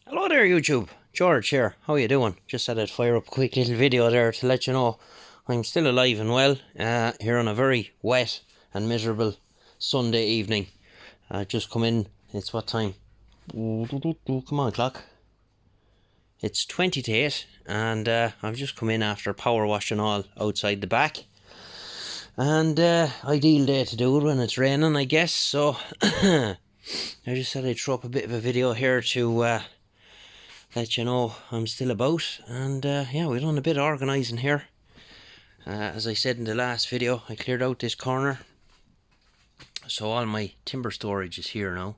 Hello there YouTube, George here, how you doing? Just said I'd fire up a quick little video there to let you know I'm still alive and well here on a very wet and miserable Sunday evening. Just come in, it's what time? Come on clock. It's 20 to 8 and I've just come in after power washing all outside the back. And ideal day to do it when it's raining, I guess, so I just said I'd throw up a bit of a video here to let you know I'm still about. And yeah, we've done a bit of organising here. As I said in the last video, I cleared out this corner, so all my timber storage is here now,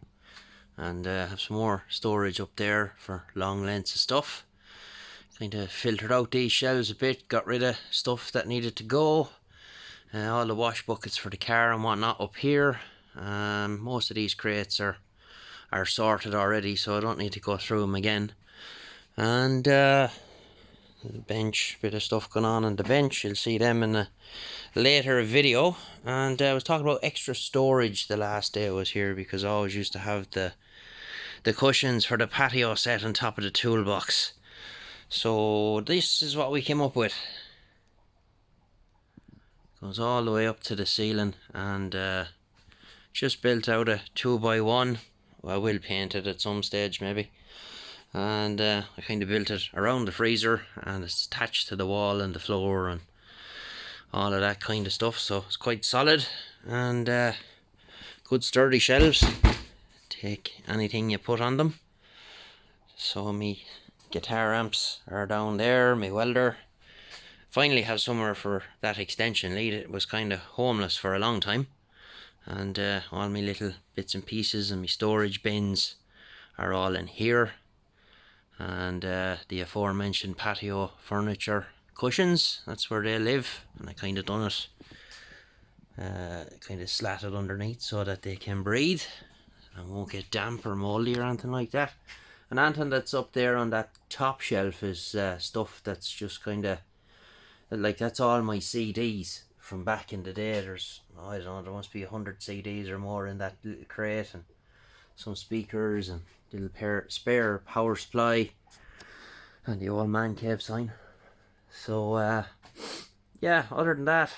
and have some more storage up there for long lengths of stuff. Kind of filtered out these shelves a bit, got rid of stuff that needed to go. All the wash buckets for the car and whatnot up here. Most of these crates are sorted already, so I don't need to go through them again. And the bench, bit of stuff going on the bench, you'll see them in a later video. And I was talking about extra storage the last day I was here, because I always used to have the cushions for the patio set on top of the toolbox. So this is what we came up with. Goes all the way up to the ceiling, and just built out a 2x1. I will paint it at some stage maybe. And I kind of built it around the freezer, and it's attached to the wall and the floor and all of that kind of stuff, so it's quite solid. And good sturdy shelves, take anything you put on them. So me guitar amps are down there, my welder. Finally have somewhere for that extension lead. It was kind of homeless for a long time, and all my little bits and pieces and my storage bins are all in here. And the aforementioned patio furniture cushions, that's where they live, and I kind of done it kind of slatted underneath so that they can breathe and won't get damp or mouldy or anything like that. And anything that's up there on that top shelf is stuff that's just kind of like, that's all my CDs from back in the day. There's, I don't know, there must be 100 CDs or more in that little crate, and some speakers and little spare power supply and the old man cave sign. So yeah, other than that,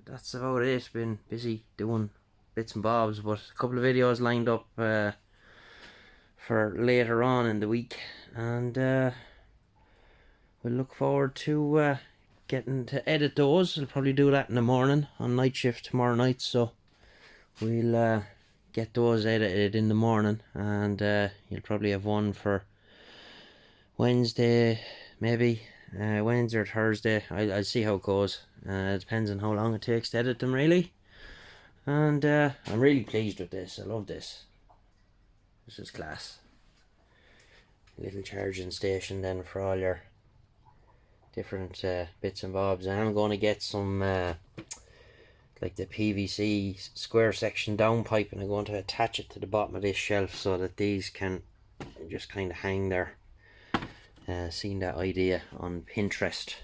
that's about it. Been busy doing bits and bobs, but a couple of videos lined up for later on in the week, and we'll look forward to getting to edit those. I'll probably do that in the morning on night shift tomorrow night, so we'll get those edited in the morning, and you'll probably have one for Wednesday, maybe Wednesday or Thursday. I'll see how it goes. It depends on how long it takes to edit them, really. And I'm really pleased with this. I love this. This is class. Little charging station then for all your different bits and bobs. And I'm going to get some like the PVC square section down pipe, and I'm going to attach it to the bottom of this shelf so that these can just kind of hang there. Seen that idea on Pinterest.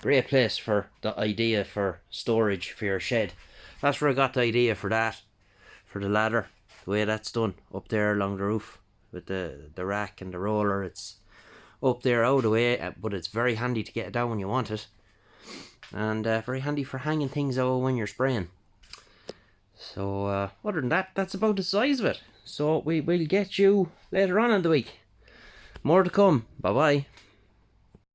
Great place for the idea for storage for your shed. That's where I got the idea for that, for the ladder, the way that's done up there along the roof with the rack and the roller. It's up there out of the way, but it's very handy to get it down when you want it, and very handy for hanging things out when you're spraying. So other than that, that's about the size of it. So we will get you later on in the week. More to come. Bye bye.